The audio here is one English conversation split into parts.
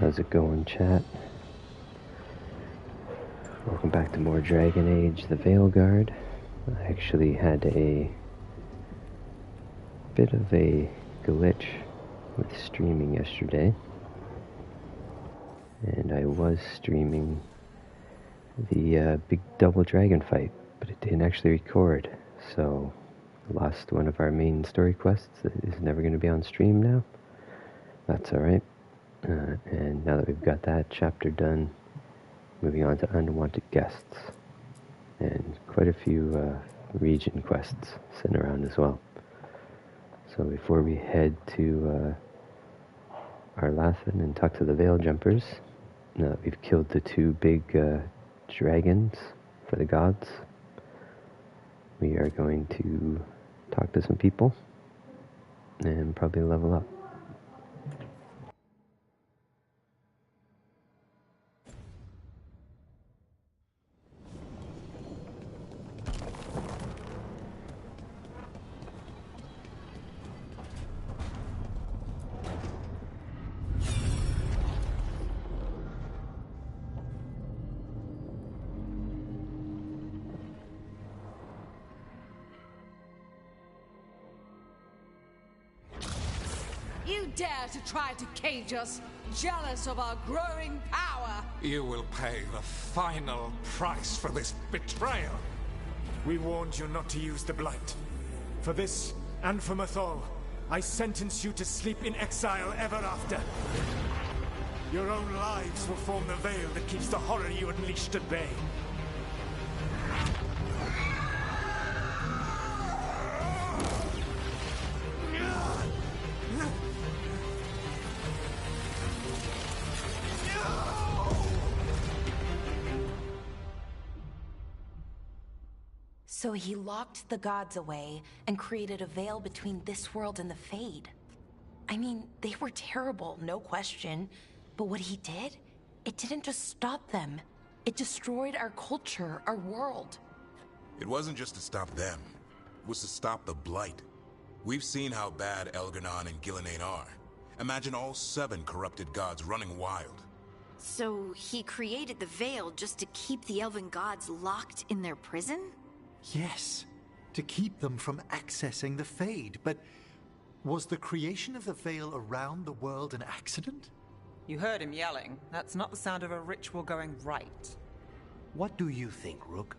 How's it going, chat? Welcome back to more Dragon Age The Veilguard. I actually had a bit of a glitch with streaming yesterday, and I was streaming the big double dragon fight, but it didn't actually record, so I lost one of our main story quests that is never going to be on stream now. That's alright. And now that we've got that chapter done, moving on to unwanted guests, and quite a few region quests sent around as well. So before we head to Arlathan and talk to the Veil Jumpers, now that we've killed the two big dragons for the gods, we are going to talk to some people and probably level up. You dare to try to cage us, jealous of our growing power! You will pay the final price for this betrayal. We warned you not to use the Blight. For this, and for Mathol, I sentence you to sleep in exile ever after. Your own lives will form the veil that keeps the horror you unleashed at bay. So he locked the gods away and created a veil between this world and the Fade. I mean, they were terrible, no question. But what he did, it didn't just stop them. It destroyed our culture, our world. It wasn't just to stop them. It was to stop the Blight. We've seen how bad Elgar'nan and Gillenane are. Imagine all 7 corrupted gods running wild. So he created the Veil just to keep the Elvin Gods locked in their prison? Yes, to keep them from accessing the Fade. But was the creation of the Veil around the world an accident? You heard him yelling. That's not the sound of a ritual going right. What do you think, Rook?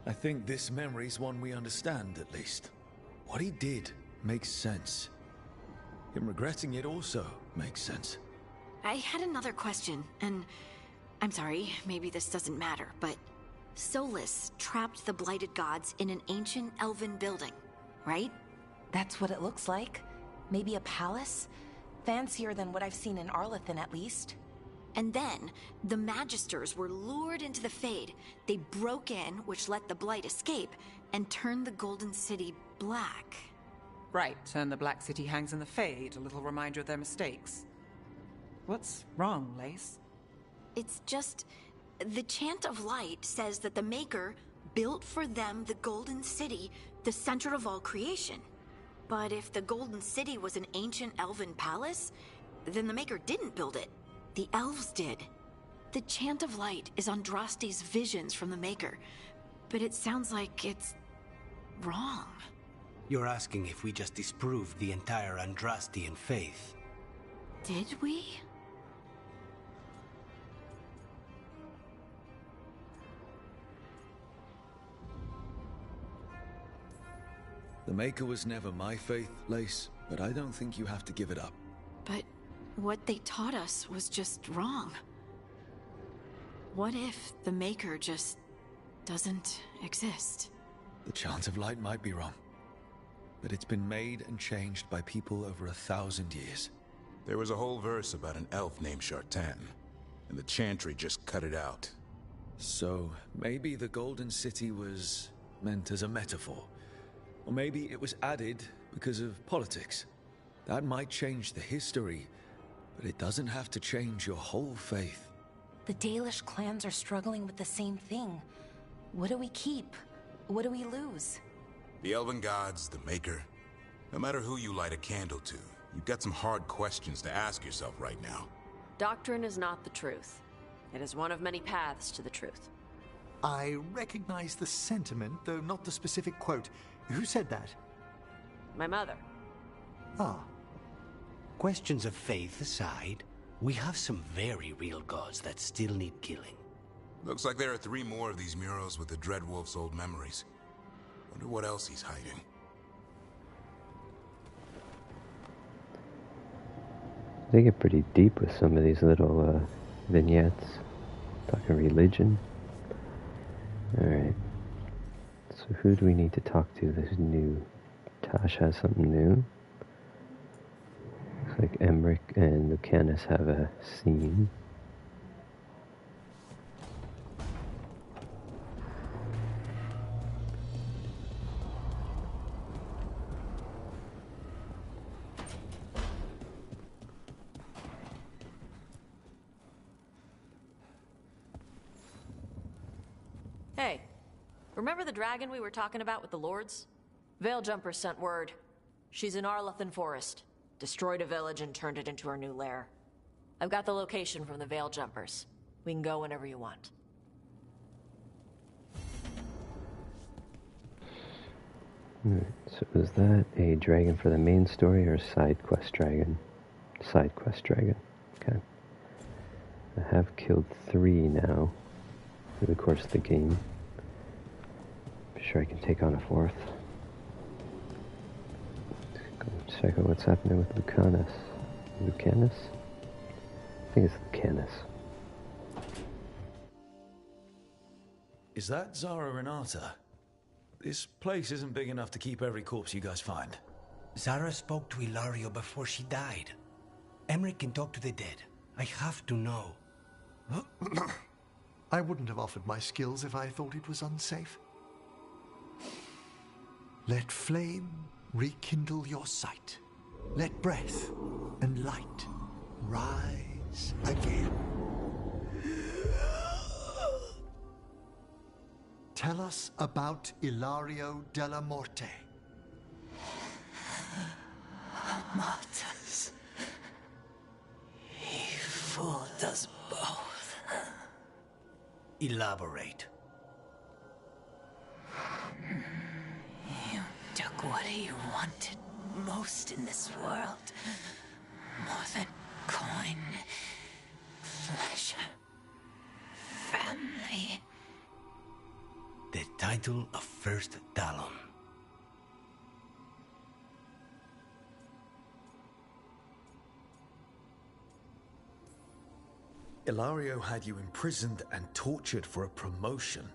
I think this memory's one we understand, at least. What he did makes sense. Him regretting it also makes sense. I had another question, and I'm sorry, maybe this doesn't matter, but Solas trapped the blighted gods in an ancient elven building, right? That's what it looks like. Maybe a palace? Fancier than what I've seen in Arlathan, at least. And then, the Magisters were lured into the Fade. They broke in, which let the Blight escape, and turned the Golden City black. Right, and the Black City hangs in the Fade, a little reminder of their mistakes. What's wrong, Lace? It's just... the Chant of Light says that the Maker built for them the Golden City, the center of all creation. But if the Golden City was an ancient elven palace, then the Maker didn't build it. The elves did. The Chant of Light is Andraste's visions from the Maker, but it sounds like it's... wrong. You're asking if we just disproved the entire Andrastian faith. Did we? The Maker was never my faith, Lace, but I don't think you have to give it up. But what they taught us was just wrong. What if the Maker just doesn't exist? The Chant of Light might be wrong, but it's been made and changed by people over 1,000 years. There was a whole verse about an elf named Shartan, and the Chantry just cut it out. So, maybe the Golden City was meant as a metaphor. Or maybe it was added because of politics. That might change the history, but it doesn't have to change your whole faith. The Dalish clans are struggling with the same thing. What do we keep? What do we lose? The Elvin Gods, the Maker. No matter who you light a candle to, you've got some hard questions to ask yourself right now. Doctrine is not the truth. It is one of many paths to the truth. I recognize the sentiment, though not the specific quote. Who said that? My mother. Ah. Questions of faith aside, we have some very real gods that still need killing. Looks like there are 3 more of these murals with the Dreadwolf's old memories. Wonder what else he's hiding. They get pretty deep with some of these little vignettes. Talking religion. Alright. So who do we need to talk to that's new? Taash has something new. Looks like Emmerich and Lucanus have a scene. Hey, remember the dragon we were talking about with the lords? Veiljumpers sent word. She's in Arlethan Forest. Destroyed a village and turned it into her new lair. I've got the location from the Veiljumpers. We can go whenever you want. So is that a dragon for the main story or a side quest dragon? Side quest dragon. Okay. I have killed 3 now through the course of the game. I'm sure I can take on a 4th. Let's go check out what's happening with Lucanus. Lucanus? I think it's Lucanus. Is that Zara Renata? This place isn't big enough to keep every corpse you guys find. Zara spoke to Ilario before she died. Emmerich can talk to the dead. I have to know. I wouldn't have offered my skills if I thought it was unsafe. Let flame rekindle your sight. Let breath and light rise again. Tell us about Ilario della Morte. Martyrs. He fooled us both. Elaborate. You took what he wanted most in this world. More than coin, pleasure, family. The title of First Talon. Ilario had you imprisoned and tortured for a promotion.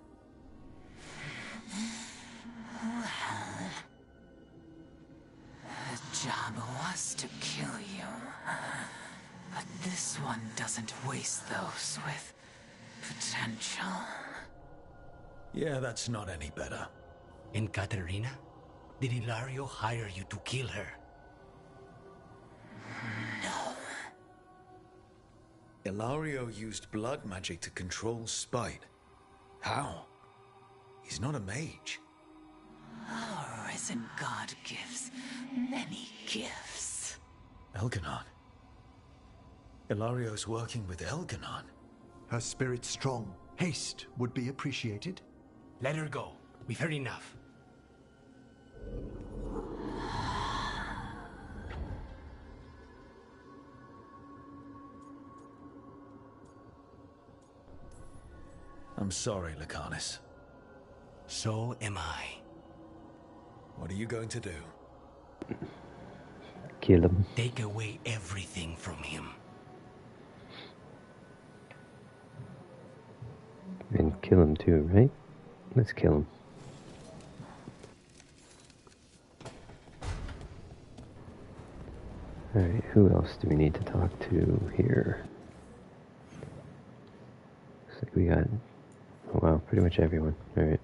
Well, the job was to kill you. But this one doesn't waste those with potential. Yeah, that's not any better. And Katerina? Did Ilario hire you to kill her? No. Ilario used blood magic to control spite. How? He's not a mage. Our risen god gives many gifts. Elganon. Ilario's working with Elganon. Her spirit's strong. Haste would be appreciated. Let her go. We've heard enough. I'm sorry, Lucanus. So am I. What are you going to do? Kill him. Take away everything from him. And kill him too, right? Let's kill him. Alright, who else do we need to talk to here? Looks like we got... Oh wow, pretty much everyone. Alright.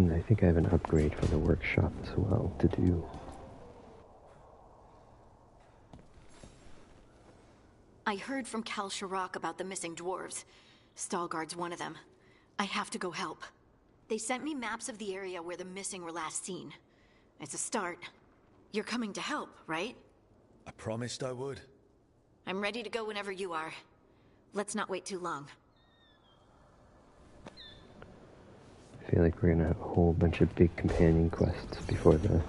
And I think I have an upgrade for the workshop as well to do. I heard from Cal Sharrock about the missing dwarves. Stalguard's one of them. I have to go help. They sent me maps of the area where the missing were last seen. It's a start. You're coming to help, right? I promised I would. I'm ready to go whenever you are. Let's not wait too long. I feel like we're gonna have a whole bunch of big companion quests before the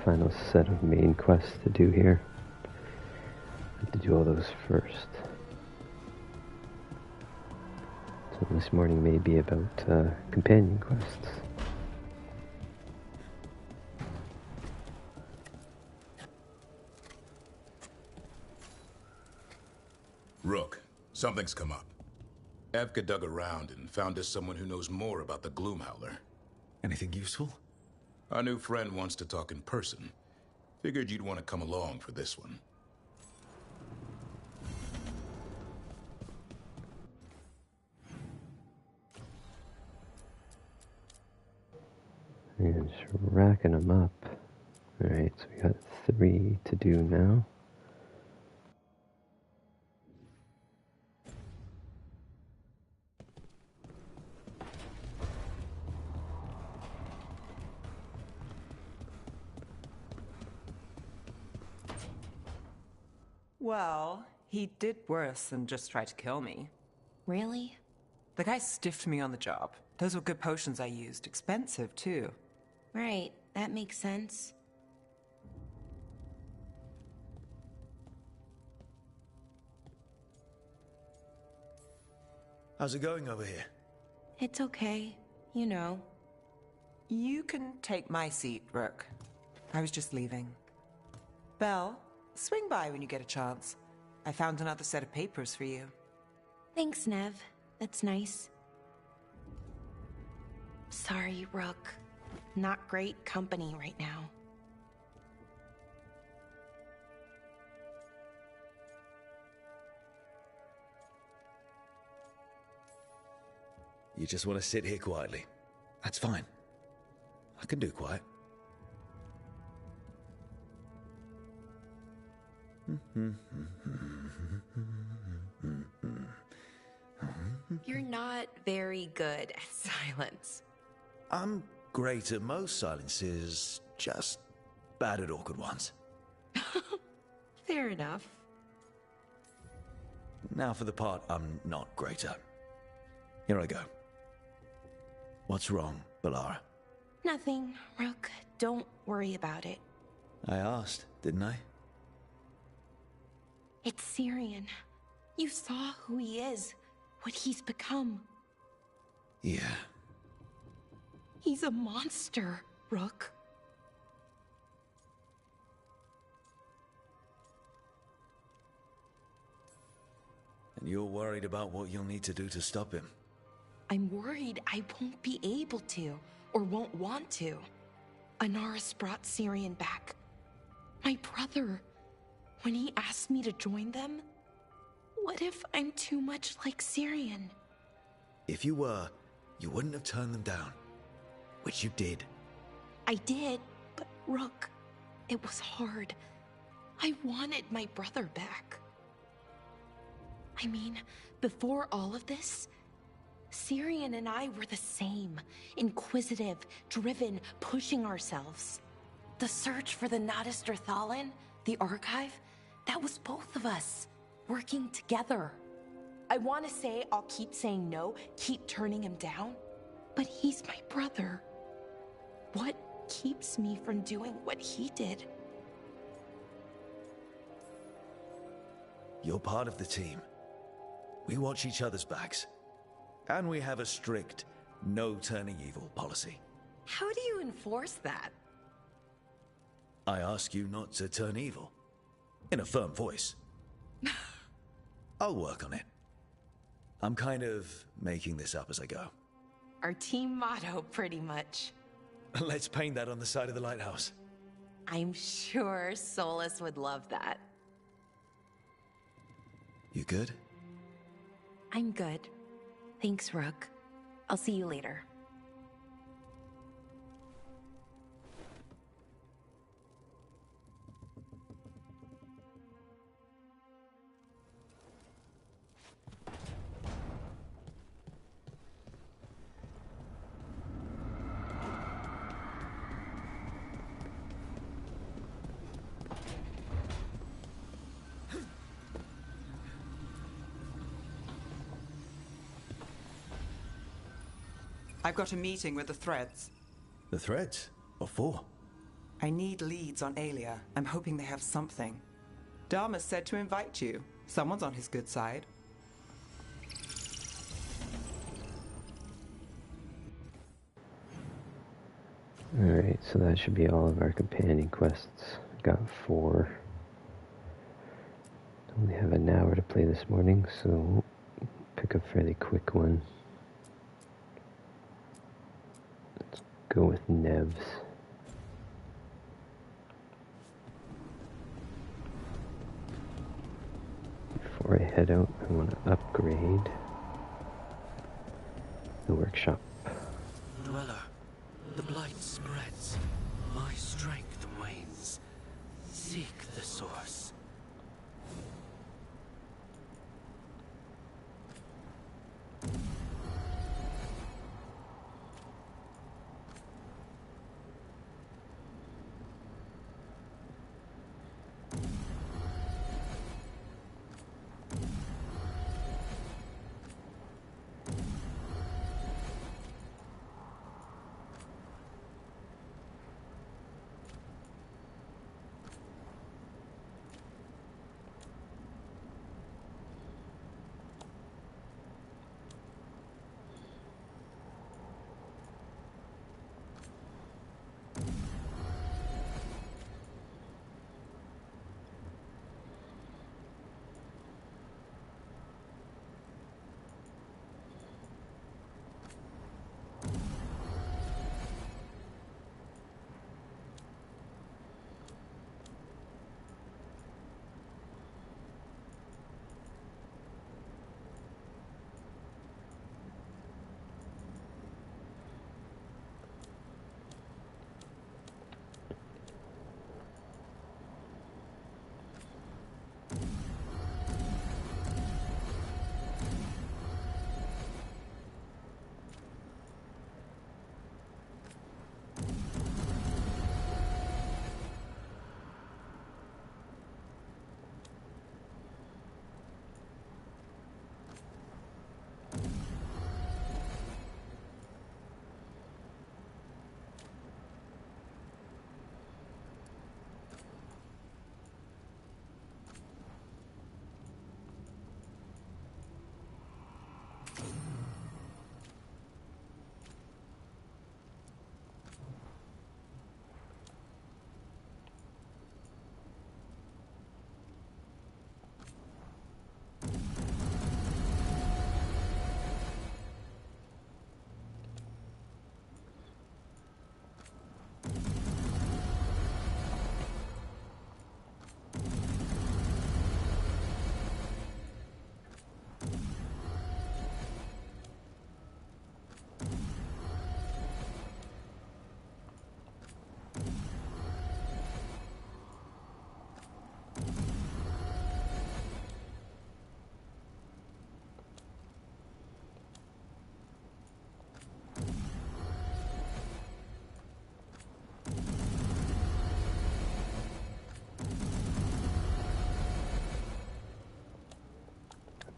final set of main quests to do here. I have to do all those first. So this morning may be about companion quests. Rook, something's come up. Evka dug around and found us someone who knows more about the Gloomhowler. Anything useful? Our new friend wants to talk in person. Figured you'd want to come along for this one. And just racking them up. Alright, so we got 3 to do now. Well, he did worse than just try to kill me. Really? The guy stiffed me on the job. Those were good potions I used. Expensive, too. Right, that makes sense. How's it going over here? It's okay. You know. You can take my seat, Rook. I was just leaving. Belle, swing by when you get a chance. I found another set of papers for you. Thanks, Nev. That's nice. Sorry, Rook. Not great company right now. You just want to sit here quietly. That's fine. I can do quiet. You're not very good at silence. I'm great at most silences, just bad at awkward ones. Fair enough. Now for the part I'm not great at. Here I go. What's wrong, Balara? Nothing, Rook. Don't worry about it. I asked, didn't I? It's Syrian. You saw who he is, what he's become. Yeah. He's a monster, Rook. And you're worried about what you'll need to do to stop him? I'm worried I won't be able to, or won't want to. Anaris brought Syrian back. My brother. When he asked me to join them, what if I'm too much like Syrian? If you were, you wouldn't have turned them down. Which you did. I did, but Rook, it was hard. I wanted my brother back. I mean, before all of this, Syrian and I were the same. Inquisitive, driven, pushing ourselves. The search for the Nadister Thalin, the archive, that was both of us, working together. I want to say I'll keep saying no, keep turning him down, but he's my brother. What keeps me from doing what he did? You're part of the team. We watch each other's backs. And we have a strict no turning evil policy. How do you enforce that? I ask you not to turn evil. In a firm voice. I'll work on it. I'm kind of making this up as I go. Our team motto, pretty much. Let's paint that on the side of the lighthouse. I'm sure Solas would love that. You good? I'm good. Thanks, Rook. I'll see you later. I've got a meeting with the Threads. The Threads? What for? I need leads on Aelia. I'm hoping they have something. Dharma said to invite you. Someone's on his good side. Alright, so that should be all of our companion quests. Got 4. Only have an hour to play this morning, so pick a fairly quick one. Let's go with Nevs. Before I head out, I want to upgrade the workshop. Dweller, the blight spreads. My strength wanes. Seek the source.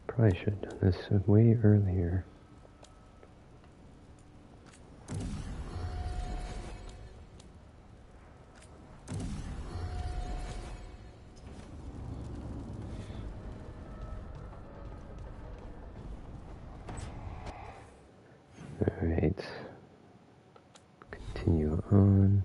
Probably should have done this way earlier. Alright. Continue on.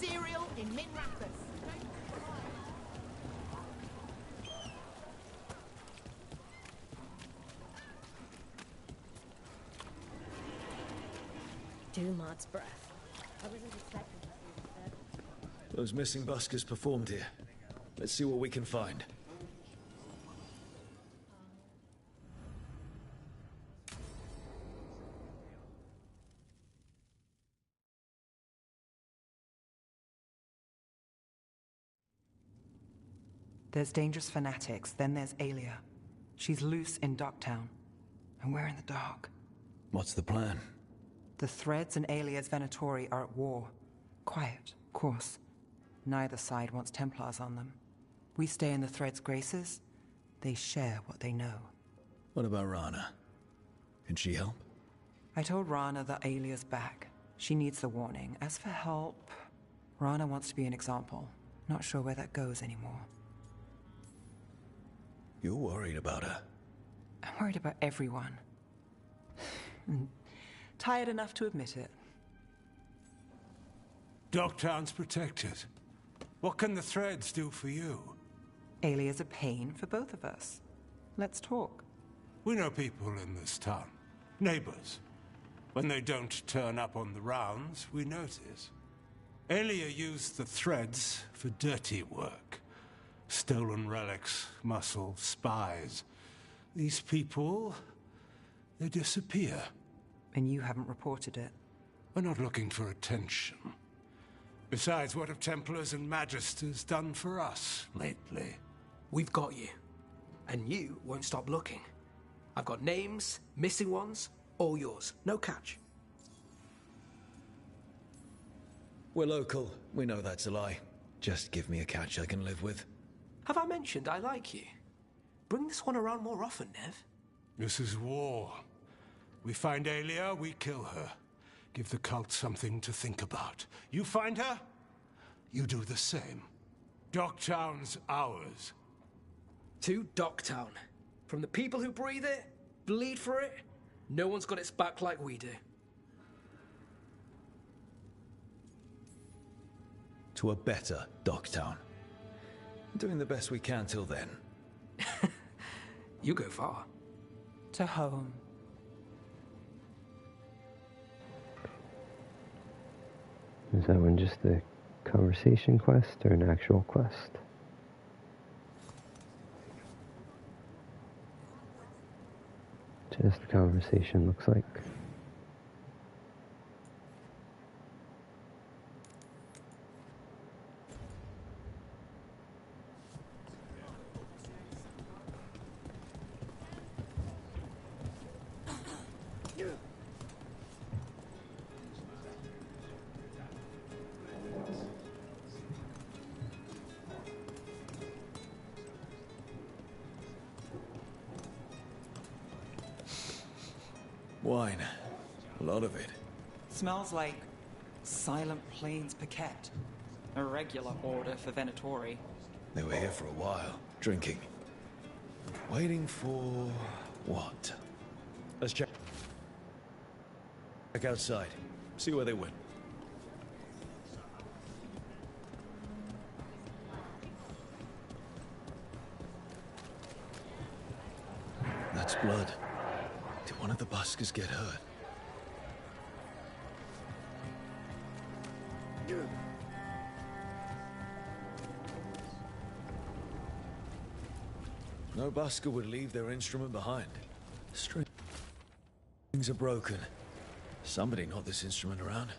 cereal in mint wrappers. Dumat's breath. I wasn't expecting to see that. Those missing buskers performed here. Let's see what we can find. There's dangerous fanatics, then there's Aelia. She's loose in Docktown, and we're in the dark. What's the plan? The Threads and Aelia's Venatori are at war. Quiet, of course. Neither side wants Templars on them. We stay in the Threads' graces. They share what they know. What about Rana? Can she help? I told Rana that Aelia's back. She needs the warning. As for help, Rana wants to be an example. Not sure where that goes anymore. You're worried about her. I'm worried about everyone. Tired enough to admit it. Docktown's protected. What can the Threads do for you? Aelia's a pain for both of us. Let's talk. We know people in this town. Neighbors. When they don't turn up on the rounds, we notice. Aelia used the Threads for dirty work. Stolen relics, muscle, spies. These people, they disappear. And you haven't reported it. We're not looking for attention. Besides, what have Templars and Magisters done for us lately? We've got you. And you won't stop looking. I've got names, missing ones, all yours. No catch. We're local. We know that's a lie. Just give me a catch I can live with. Have I mentioned I like you? Bring this one around more often, Nev. This is war. We find Aelia, we kill her. Give the cult something to think about. You find her, you do the same. Docktown's ours. To Docktown. From the people who breathe it, bleed for it, no one's got its back like we do. To a better Docktown. Doing the best we can till then. You go far. To home. Is that one just a conversation quest or an actual quest? Just a conversation, looks like. Wine. A lot of it. Smells like Silent Plains Paquette. A regular order for Venatori. They were here for a while, drinking. Waiting for... what? Let's check. Check outside. See where they went. That's blood. Did one of the buskers get hurt? No busker would leave their instrument behind. Strings are broken. Somebody knocked this instrument around.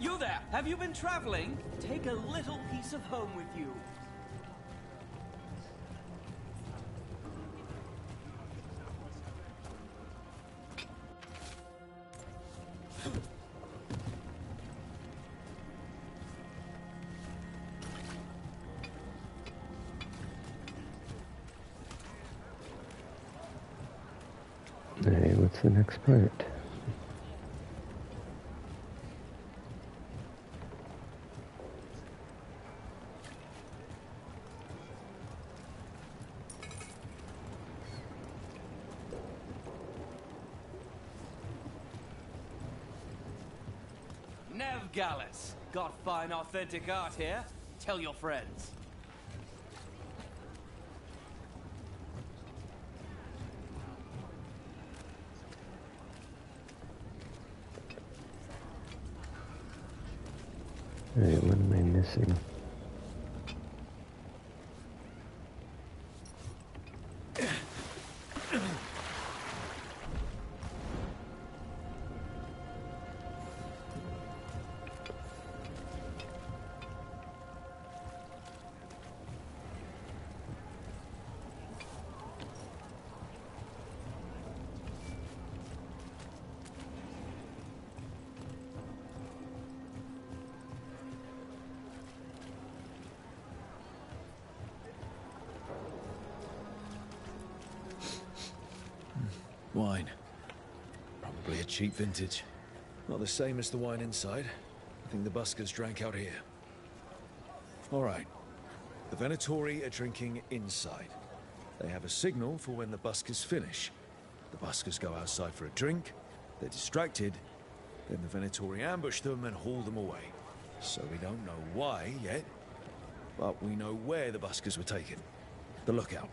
You there! Have you been traveling? Take a little piece of home with you. what's the next part? Gallus, got fine authentic art here. Tell your friends. Alright, what am I missing? Wine. Probably a cheap vintage. Not the same as the wine inside. I think the buskers drank out here. Alright. The Venatori are drinking inside. They have a signal for when the buskers finish. The buskers go outside for a drink, they're distracted, then the Venatori ambush them and haul them away. So we don't know why yet, but we know where the buskers were taken. The lookout.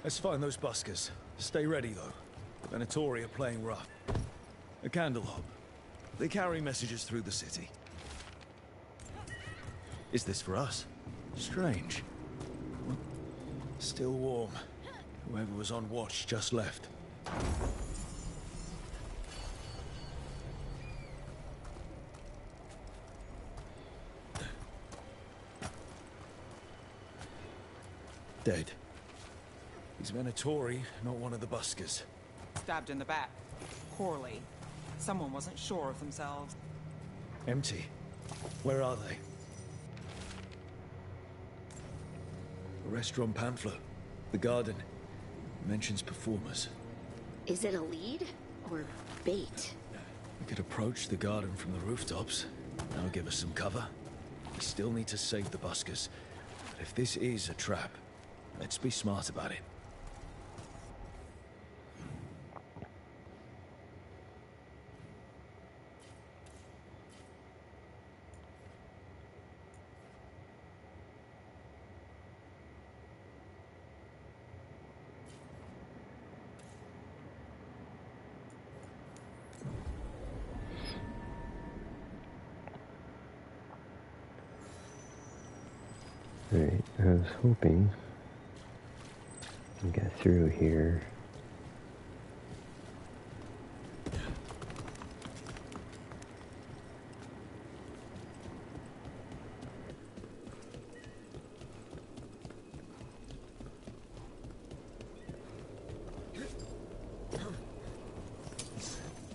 Let's find those buskers. Stay ready, though. The Venatori are playing rough. A candle hop. They carry messages through the city. Is this for us? Strange. Well, still warm. Whoever was on watch just left. Dead. He's Venatori, not one of the buskers. Stabbed in the back. Poorly. Someone wasn't sure of themselves. Empty. Where are they? A restaurant pamphlet. The garden. Mentions performers. Is it a lead or bait? We could approach the garden from the rooftops. That'll give us some cover. We still need to save the buskers. But if this is a trap, let's be smart about it. Alright, I was hoping to get through here.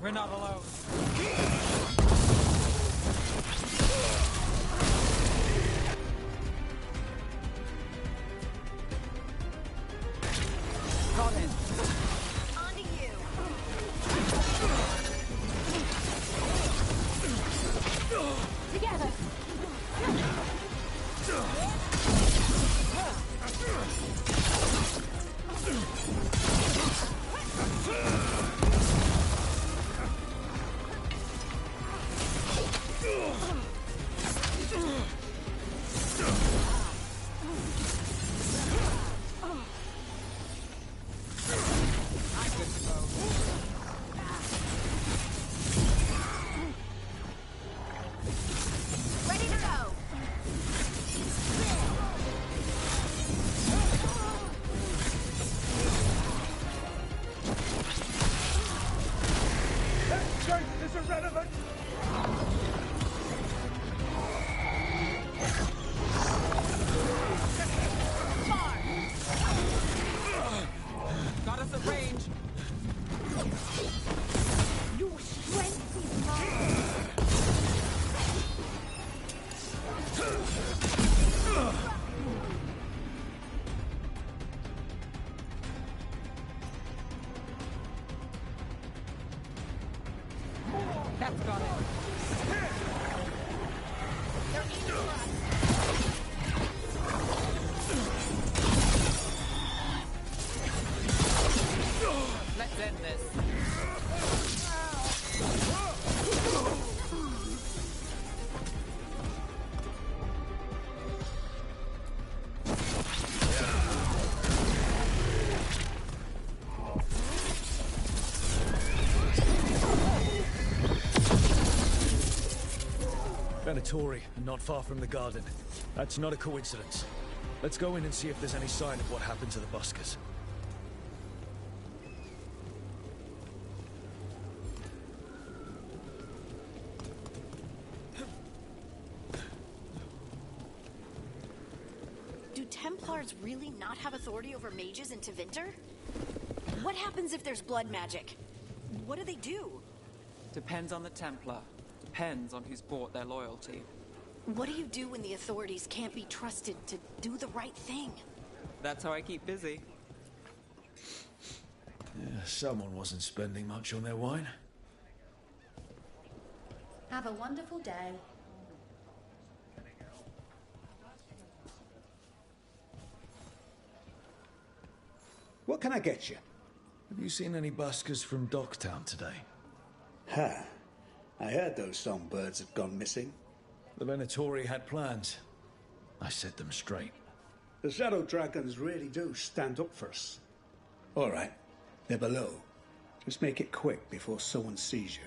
We're not alone. Got in. On to you. Together. Ready to go. That strength is irrelevant! Far. Cat's got it. They're eating for us. Let's end this. Venatori, and not far from the garden. That's not a coincidence. Let's go in and see if there's any sign of what happened to the buskers. Do Templars really not have authority over mages in Tevinter? What happens if there's blood magic? What do they do? Depends on the Templar. Depends on who's bought their loyalty. What do you do when the authorities can't be trusted to do the right thing? That's how I keep busy. Yeah, someone wasn't spending much on their wine. Have a wonderful day. What can I get you? Have you seen any buskers from Docktown today? Ha! I heard those songbirds had gone missing. The Venatori had plans. I set them straight. The Shadow Dragons really do stand up for us. All right, they're below. Just make it quick before someone sees you.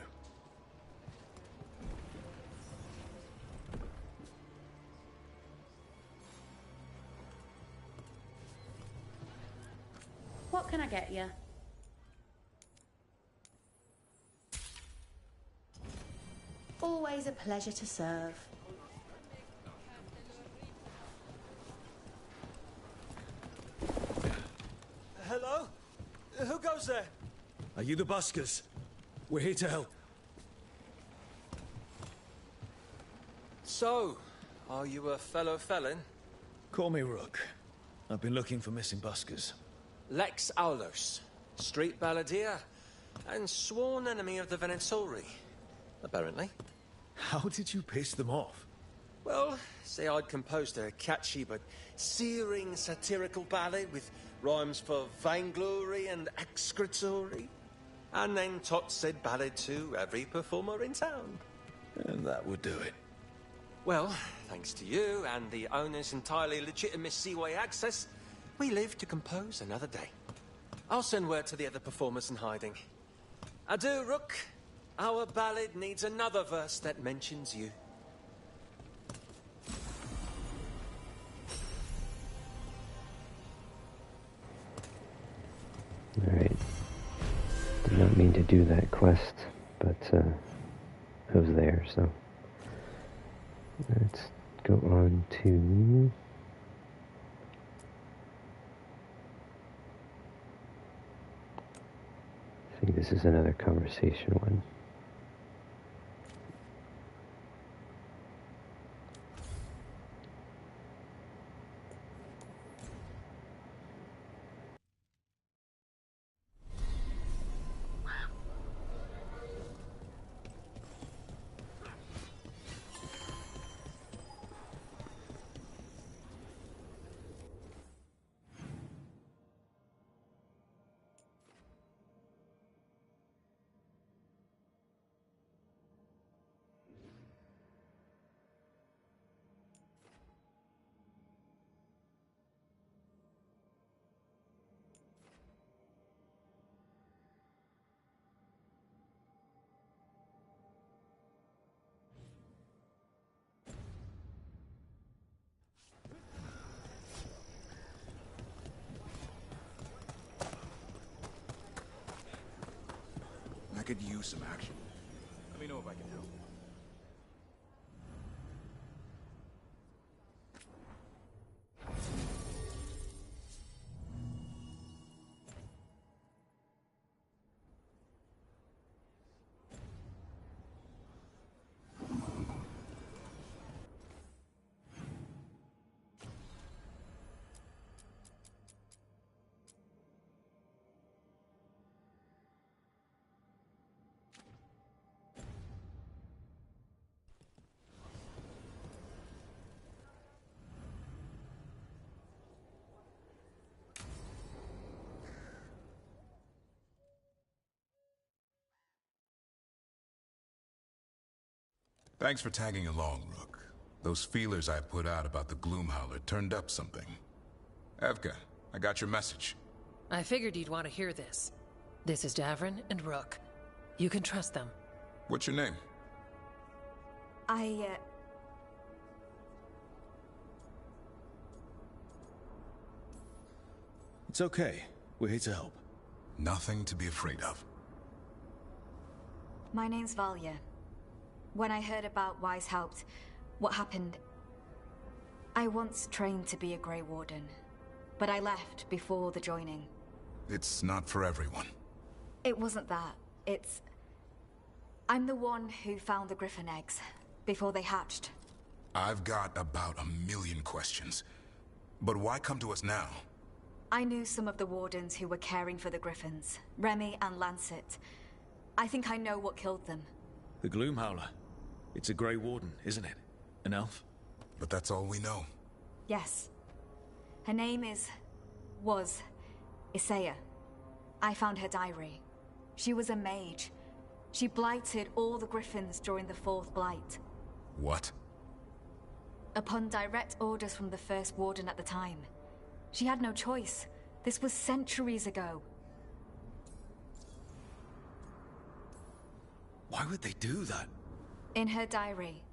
What can I get you? Always a pleasure to serve. Hello? Who goes there? Are you the buskers? We're here to help. So, are you a fellow felon? Call me Rook. I've been looking for missing buskers. Lex Aulos, street balladeer, and sworn enemy of the Venatori, apparently. How did you piss them off? Well, say I'd composed a catchy but searing satirical ballad with rhymes for vainglory and excretory. And then Tot said ballad to every performer in town. And that would do it. Well, thanks to you and the owner's entirely legitimate seaway access, we live to compose another day. I'll send word to the other performers in hiding. Adieu, Rook. Our ballad needs another verse that mentions you. Alright. Did not mean to do that quest, but I was there, so let's go on to I think this is another conversation one. I could use some action. Let me know if I can help. Thanks for tagging along, Rook. Those feelers I put out about the Gloomhowler turned up something. Evka, I got your message. I figured you'd want to hear this. This is Davrin and Rook. You can trust them. What's your name? It's okay. We're here to help. Nothing to be afraid of. My name's Valya. When I heard about Weishaupt, what happened... I once trained to be a Grey Warden, but I left before the joining. It's not for everyone. It wasn't that. It's... I'm the one who found the Griffin eggs, before they hatched. I've got about 1,000,000 questions. But why come to us now? I knew some of the Wardens who were caring for the Griffins, Remy and Lancet. I think I know what killed them. The Gloomhowler. It's a Grey Warden, isn't it? An elf? But that's all we know. Yes. Her name was Isaiah. I found her diary. She was a mage. She blighted all the Griffins during the Fourth Blight. What? Upon direct orders from the First Warden at the time. She had no choice. This was centuries ago. Why would they do that? In her diary,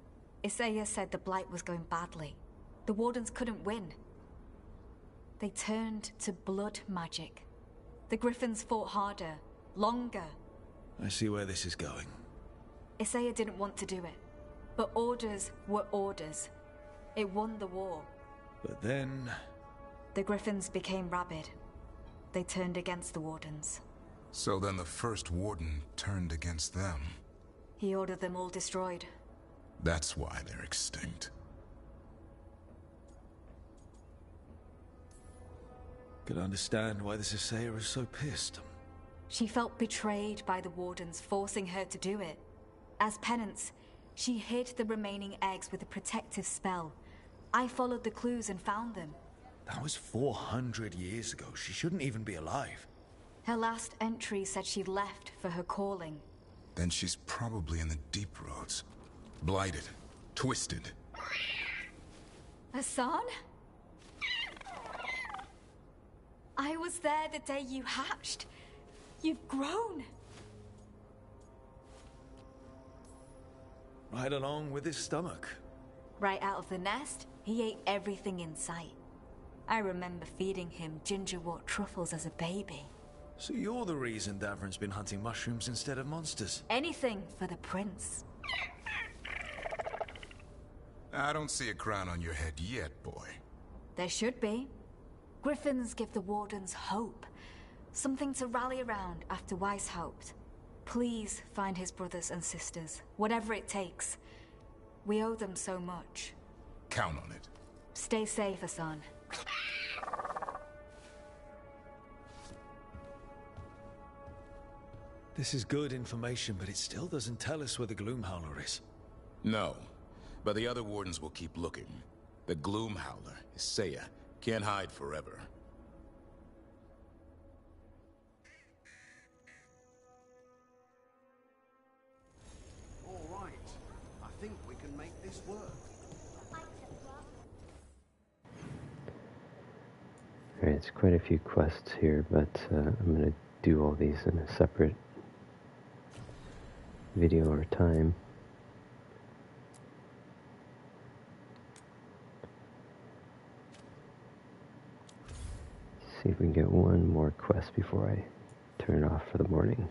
Isaiah said the Blight was going badly. The Wardens couldn't win. They turned to blood magic. The Griffins fought harder, longer. I see where this is going. Isaiah didn't want to do it, but orders were orders. It won the war. But then... The Griffins became rabid. They turned against the Wardens. So then the First Warden turned against them. He ordered them all destroyed. That's why they're extinct. Can understand why this Isaiah is so pissed. She felt betrayed by the Wardens, forcing her to do it. As penance, she hid the remaining eggs with a protective spell. I followed the clues and found them. That was 400 years ago. She shouldn't even be alive. Her last entry said she left for her calling. Then she's probably in the deep roads. Blighted. Twisted. Hassan? I was there the day you hatched. You've grown. Right along with his stomach. Right out of the nest, he ate everything in sight. I remember feeding him gingerwort truffles as a baby. So you're the reason Davrin's been hunting mushrooms instead of monsters? Anything for the prince. I don't see a crown on your head yet, boy. There should be. Griffins give the Wardens hope. Something to rally around after Weishaupt. Please find his brothers and sisters, whatever it takes. We owe them so much. Count on it. Stay safe, Hassan. This is good information, but it still doesn't tell us where the Gloomhowler is. No, but the other Wardens will keep looking. The Gloomhowler, Isaiah, can't hide forever. All right. I think we can make this work. Alright, it's quite a few quests here, but I'm going to do all these in a separate video or time. See if we can get one more quest before I turn it off for the morning.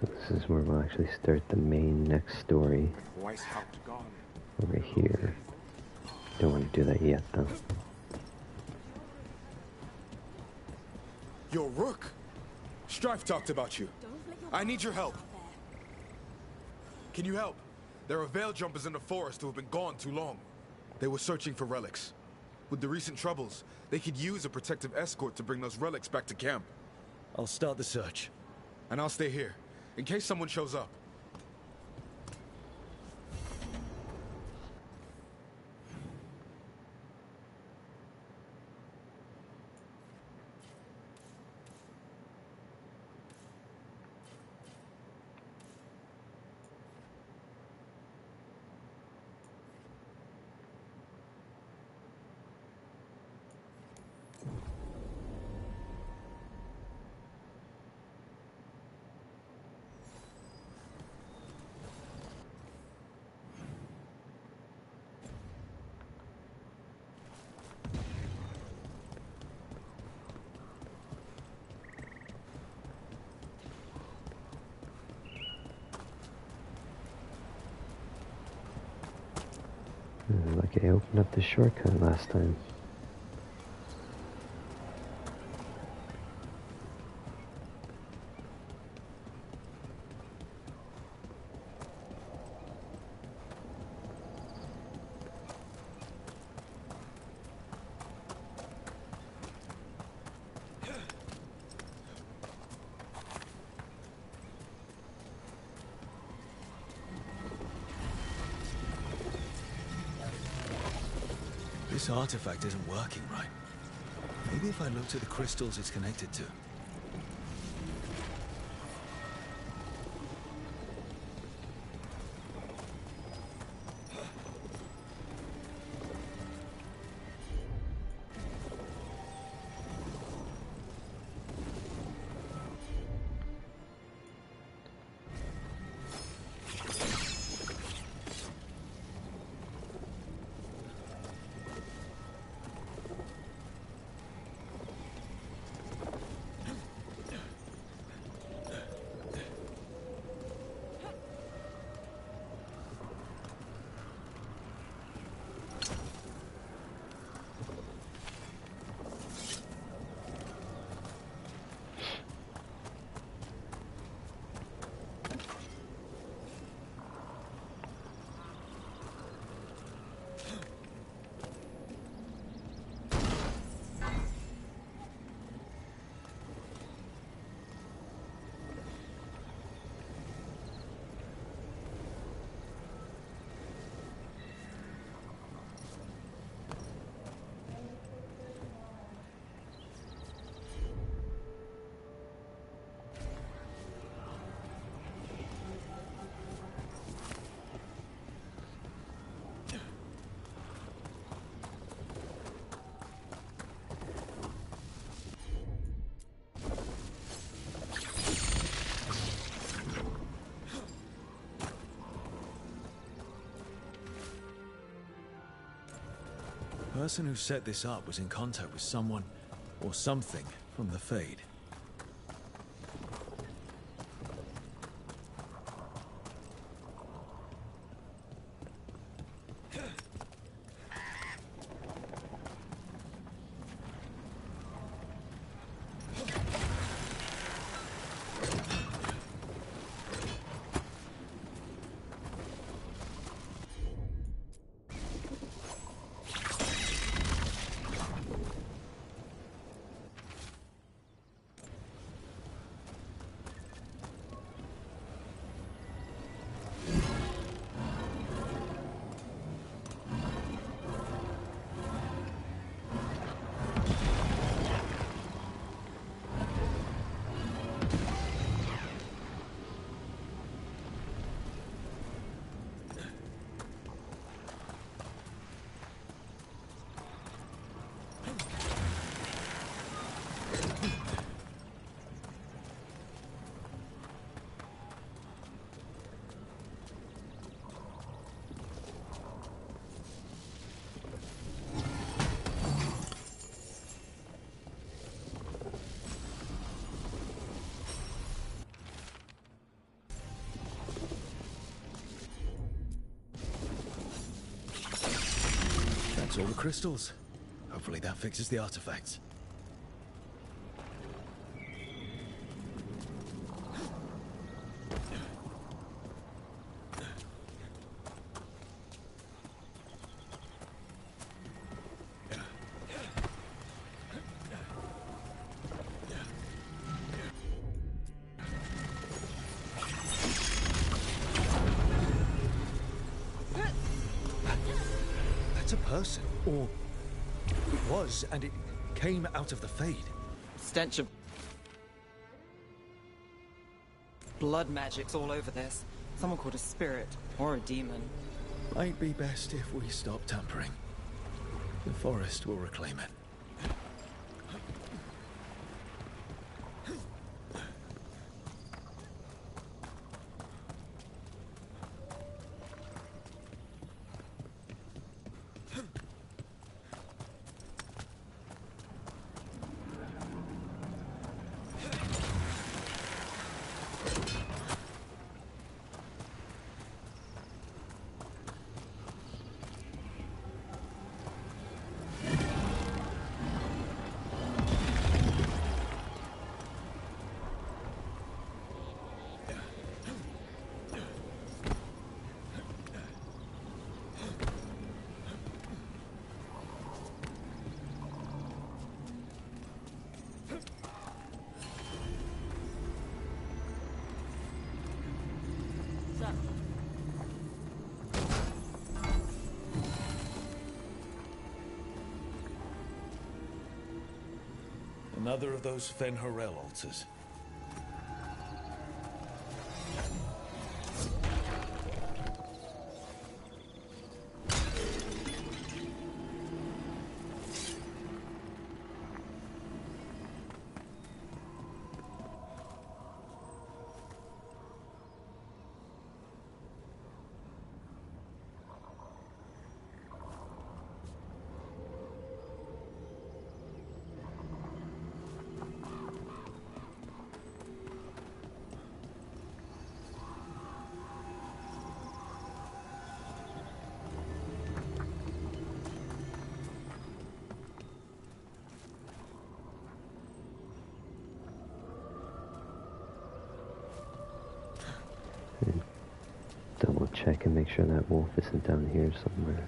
So this is where we'll actually start the main next story. Over here. Don't want to do that yet, though. Yo, Rook! Strife talked about you. I need your help. Can you help? There are veil jumpers in the forest who have been gone too long. They were searching for relics. With the recent troubles, they could use a protective escort to bring those relics back to camp. I'll start the search. And I'll stay here, in case someone shows up. Like I opened up the shortcut last time. This artifact isn't working right. Maybe if I look to the crystals it's connected to. The person who set this up was in contact with someone or something from the Fade. That's all the crystals. Hopefully that fixes the artifacts. person, or it was, and it came out of the Fade. Stench of blood magic's all over this. Someone called a spirit or a demon. Might be best if we stop tampering. The forest will reclaim it. Another of those Fen'Harel altars. Double check and make sure that wolf isn't down here somewhere.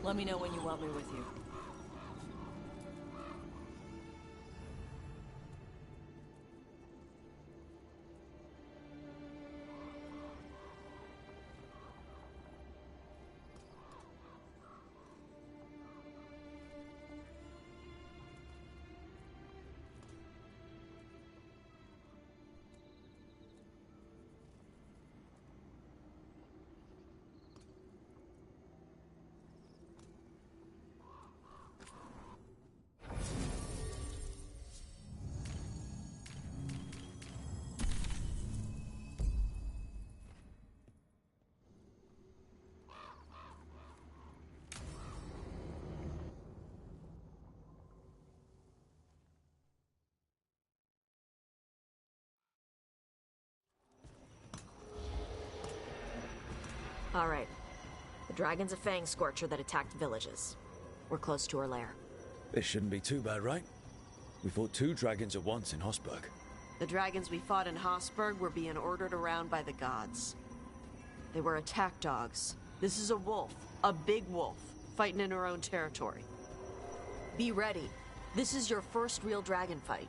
Let me know when you want me with you. All right. The dragon's a Fangscorcher that attacked villages. We're close to her lair. This shouldn't be too bad, right? We fought 2 dragons at once in Hosberg. The dragons we fought in Hosberg were being ordered around by the gods. They were attack dogs. This is a wolf, a big wolf, fighting in her own territory. Be ready. This is your first real dragon fight.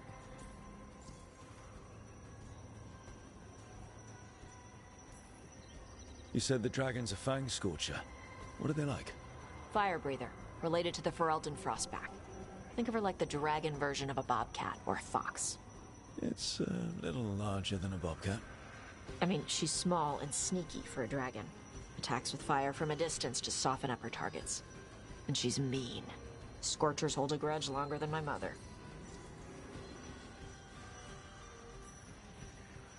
You said the dragon's a Fangscorcher. What are they like? Fire breather, related to the Ferelden Frostback. Think of her like the dragon version of a bobcat or a fox. It's a little larger than a bobcat. I mean, she's small and sneaky for a dragon. Attacks with fire from a distance to soften up her targets. And she's mean. Scorchers hold a grudge longer than my mother.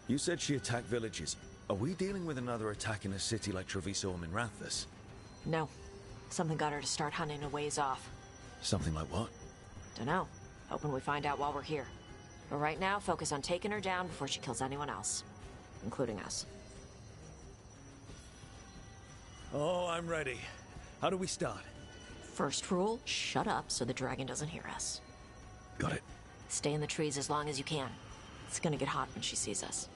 You said she attacked villages. Are we dealing with another attack in a city like Treviso or Minrathous? No. Something got her to start hunting a ways off. Something like what? Dunno. Hoping we find out while we're here. But right now, focus on taking her down before she kills anyone else. Including us. Oh, I'm ready. How do we start? First rule, shut up so the dragon doesn't hear us. Got it. Stay in the trees as long as you can. It's gonna get hot when she sees us.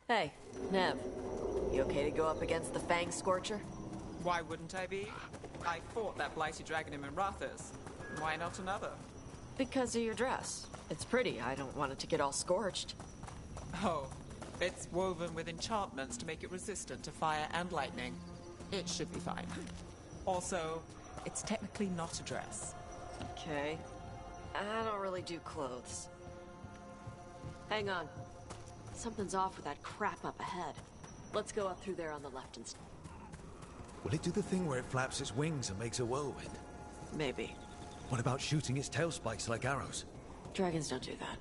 Hey, Nev. You okay to go up against the Fangscorcher? Why wouldn't I be? I fought that blighty dragon in Minrathous. Why not another? Because of your dress. It's pretty. I don't want it to get all scorched. Oh, it's woven with enchantments to make it resistant to fire and lightning. It should be fine. Also, it's technically not a dress. Okay. I don't really do clothes. Hang on. Something's off with that crap up ahead. Let's go up through there on the left instead. Will it do the thing where it flaps its wings and makes a whirlwind? Maybe. What about shooting its tail spikes like arrows? Dragons don't do that.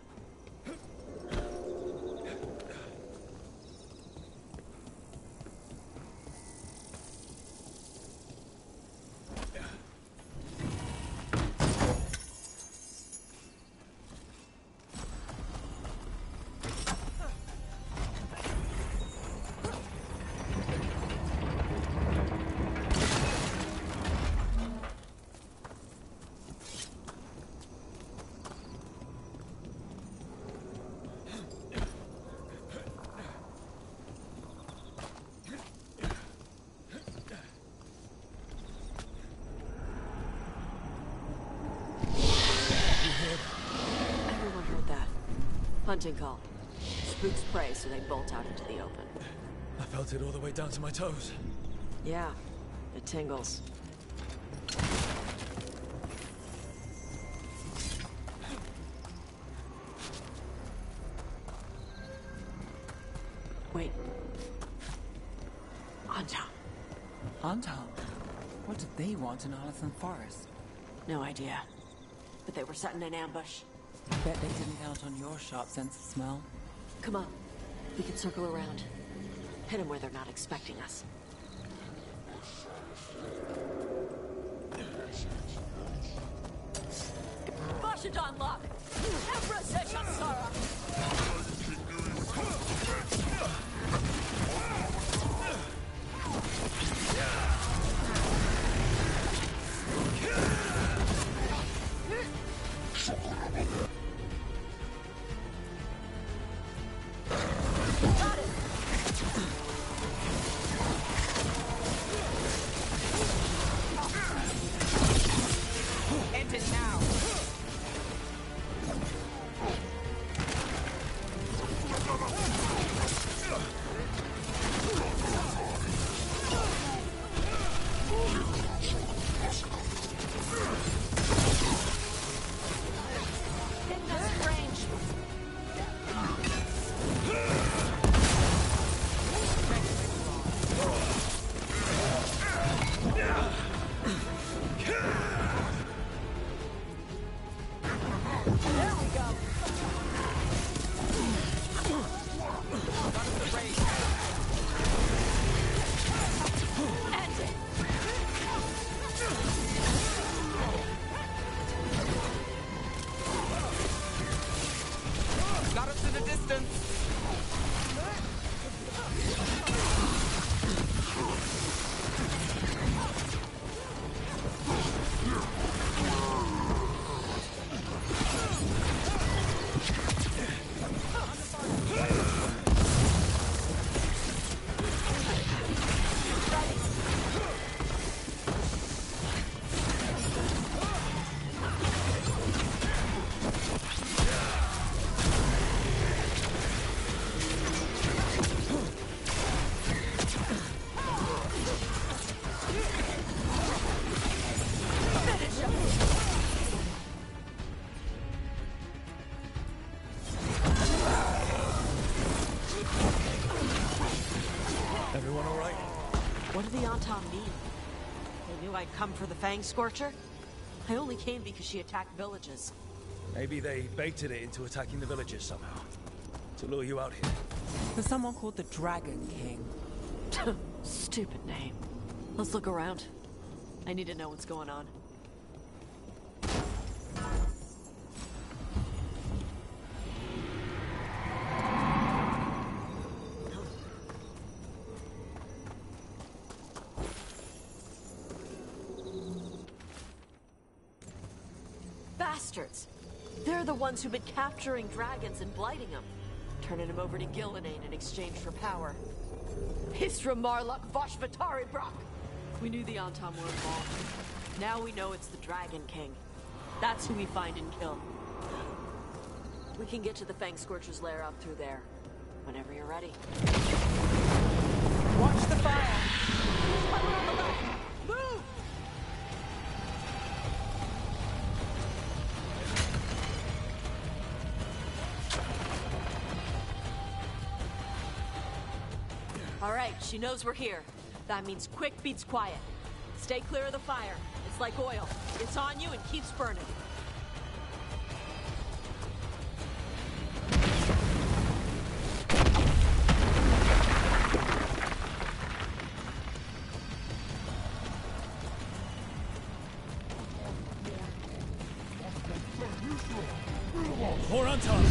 Hunting call. Spooks prey, so they bolt out into the open. I felt it all the way down to my toes. Yeah, it tingles. Wait. Anton. Anton? What did they want in Arlington Forest? No idea. But they were setting an ambush. Bet they didn't count on your sharp sense of smell. Come on. We can circle around. Hit them where they're not expecting us. Bashadon lock! Empress Sara! What did the Antam mean? They knew I'd come for the Fangscorcher? I only came because she attacked villages. Maybe they baited it into attacking the villages somehow. To lure you out here. There's someone called the Dragon King. Stupid name. Let's look around. I need to know what's going on. Bastards! They're the ones who've been capturing dragons and blighting them, turning them over to Gillenane in exchange for power. Histra Marluk Voshvatari Brock! We knew the Antam were involved. Now we know it's the Dragon King. That's who we find and kill. We can get to the Fangscorcher's lair up through there. Whenever you're ready. Watch the fire! Coming on the left! Move! All right, she knows we're here. That means quick beats quiet. Stay clear of the fire. It's like oil. It's on you and keeps burning. More on top!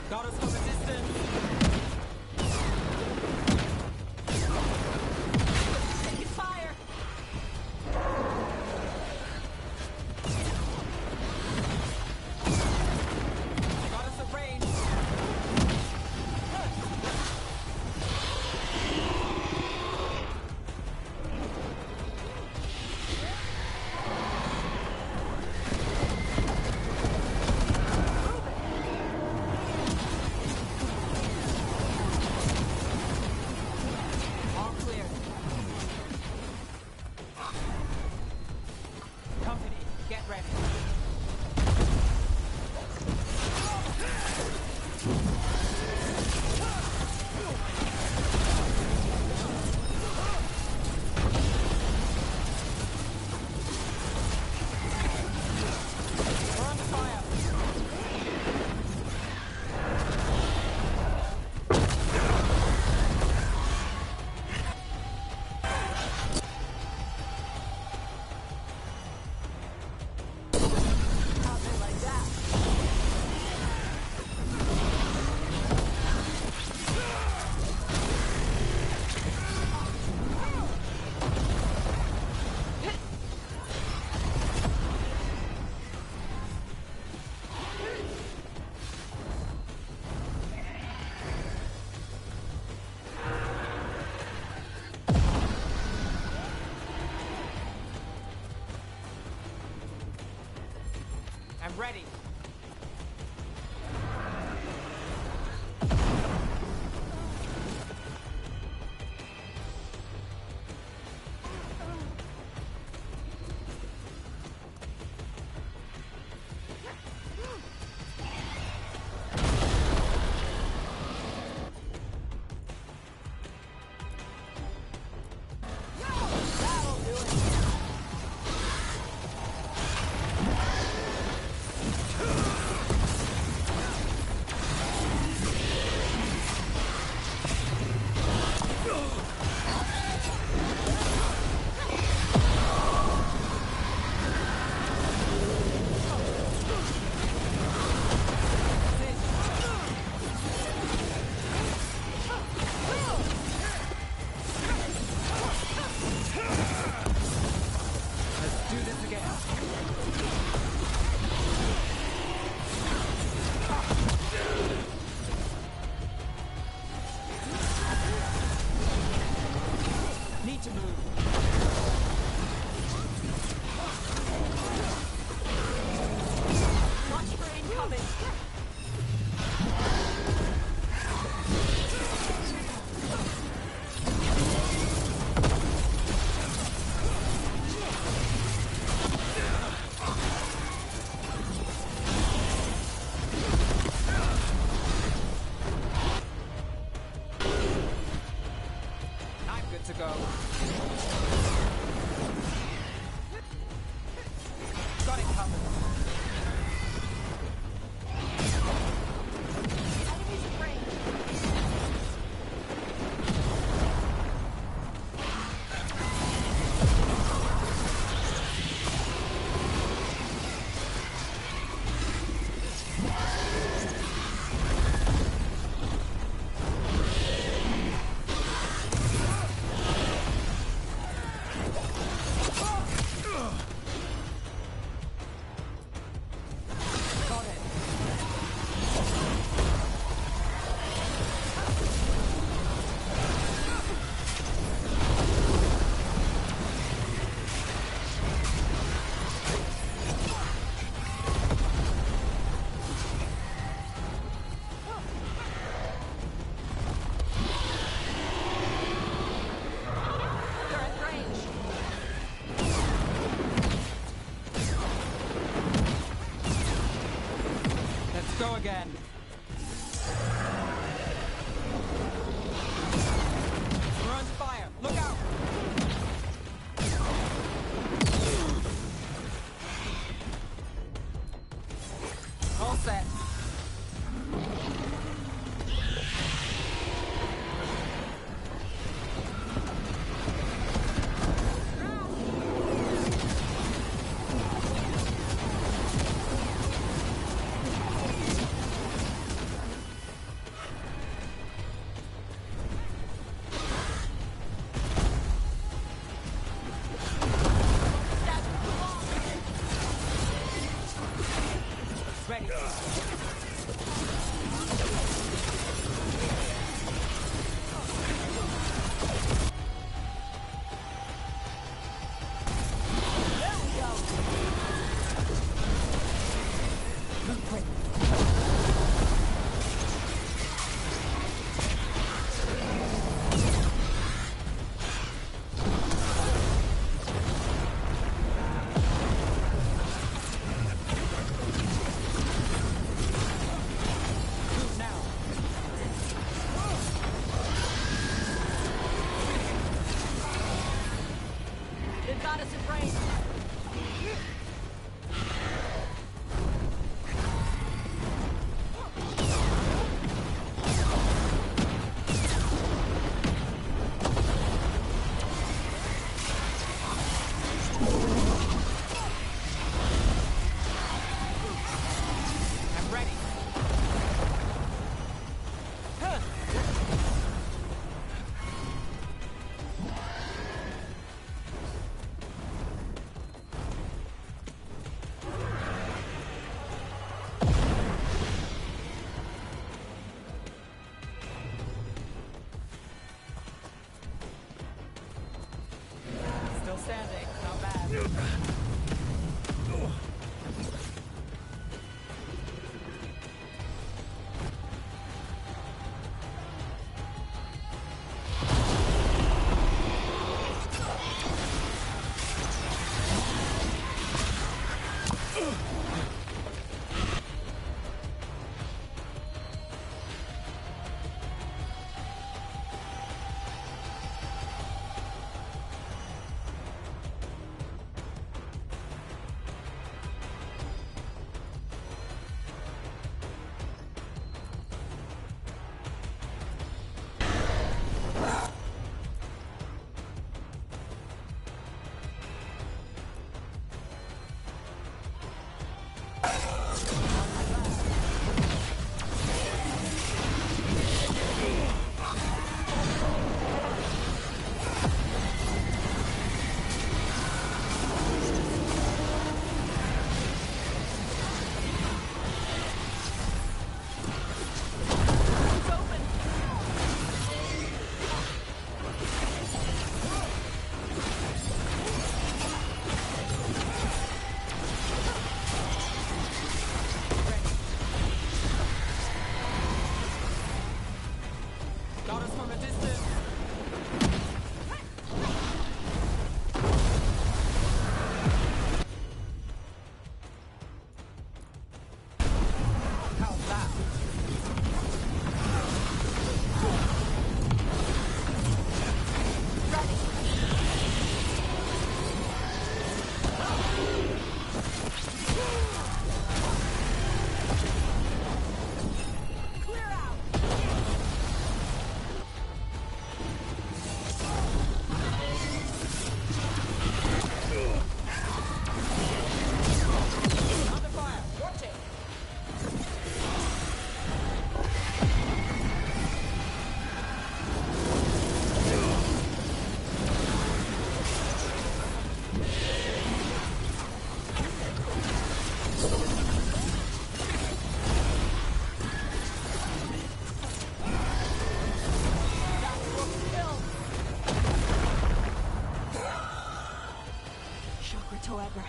Got us for resistance. Taking fire. Got us at range. All clear. Company, get ready. We're under fire. Nothing like that. I'm ready. That'll do it. Let's do this again. Need to move. Watch for incoming. I'm good to go. Got it covered. Enemies at range. Got it. They're at range. Let's go again. We're under fire. Look out. All set.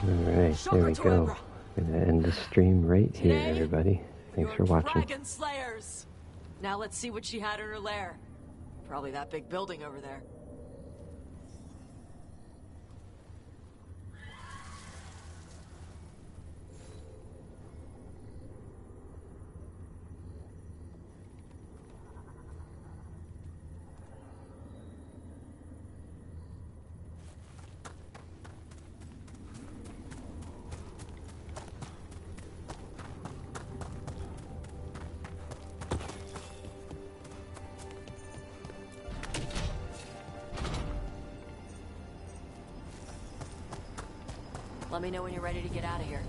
Alright, there we go. Gonna end the stream right here, everybody. Thanks for watching. Dragon Slayers! Now let's see what she had in her lair. Probably that big building over there. Let me know when you're ready to get out of here.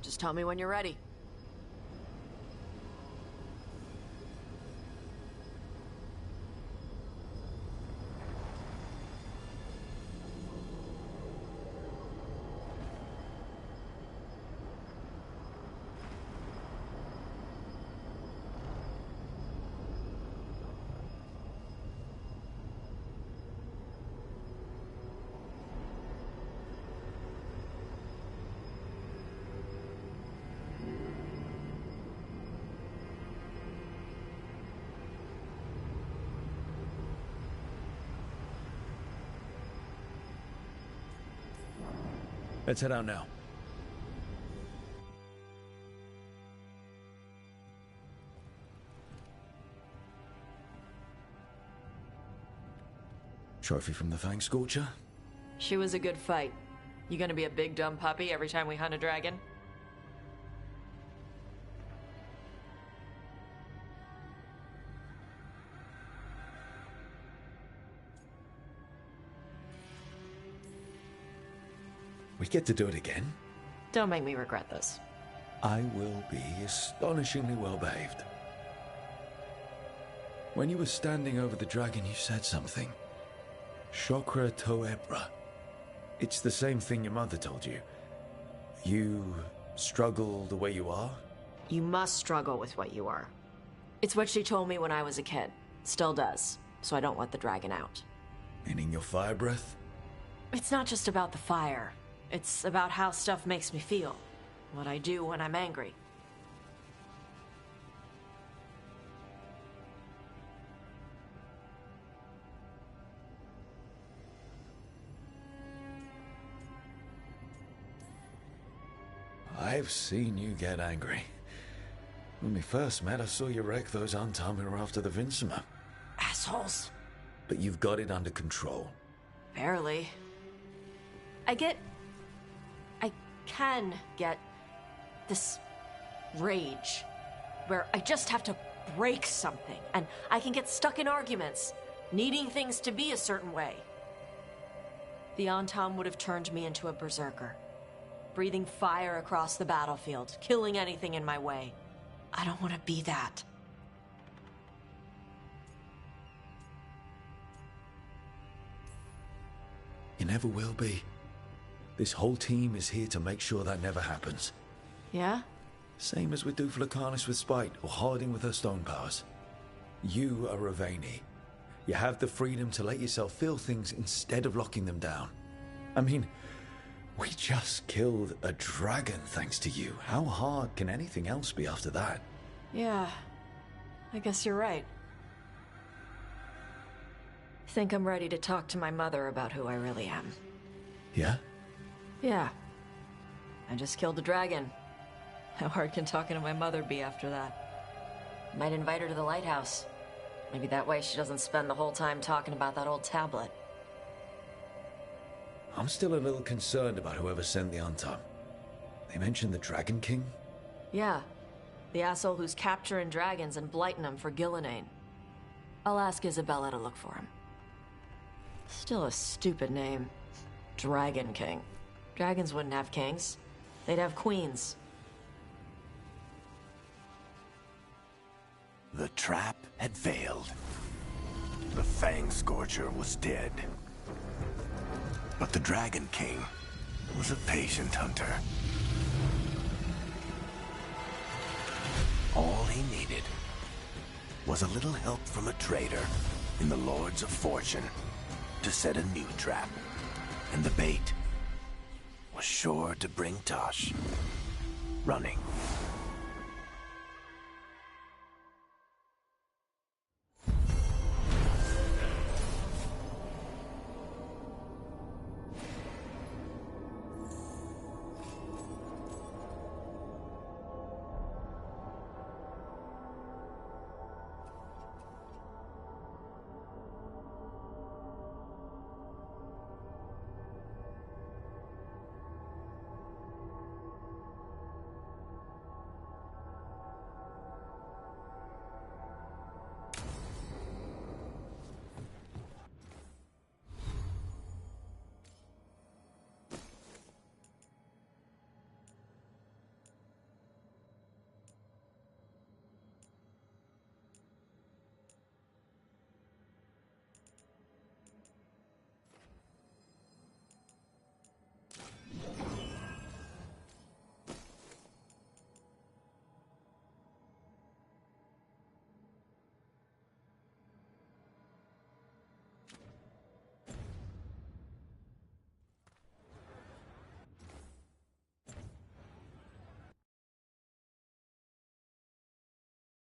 Just tell me when you're ready. Let's head out now. Trophy from the Fangscorcher? She was a good fight. You gonna be a big dumb puppy every time we hunt a dragon? We get to do it again? Don't make me regret this. I will be astonishingly well behaved. When you were standing over the dragon, you said something. Chakra Toebra. It's the same thing your mother told you. You struggle the way you are? You must struggle with what you are. It's what she told me when I was a kid. Still does. So I don't let the dragon out. Meaning your fire breath? It's not just about the fire. It's about how stuff makes me feel. What I do when I'm angry. I've seen you get angry. When we first met, I saw you wreck those Antamir after the Vincima. Assholes. But you've got it under control. Barely. I can get this rage where I just have to break something and I can get stuck in arguments, needing things to be a certain way. The Antam would have turned me into a berserker, breathing fire across the battlefield, killing anything in my way. I don't want to be that. You never will be. This whole team is here to make sure that never happens. Yeah? Same as with Duflacanis with Spite, or Harding with her stone powers. You are Ravani. You have the freedom to let yourself feel things instead of locking them down. I mean, we just killed a dragon thanks to you. How hard can anything else be after that? Yeah, I guess you're right. Think I'm ready to talk to my mother about who I really am. Yeah? Yeah. I just killed a dragon. How hard can talking to my mother be after that? Might invite her to the lighthouse. Maybe that way she doesn't spend the whole time talking about that old tablet. I'm still a little concerned about whoever sent the Antam. They mentioned the Dragon King? Yeah. The asshole who's capturing dragons and blighting them for Gillenane. I'll ask Isabella to look for him. Still a stupid name. Dragon King. Dragons wouldn't have kings. They'd have queens. The trap had failed. The Fangscorcher was dead. But the Dragon King was a patient hunter. All he needed was a little help from a trader in the Lords of Fortune to set a new trap. And the bait was sure to bring Taash running.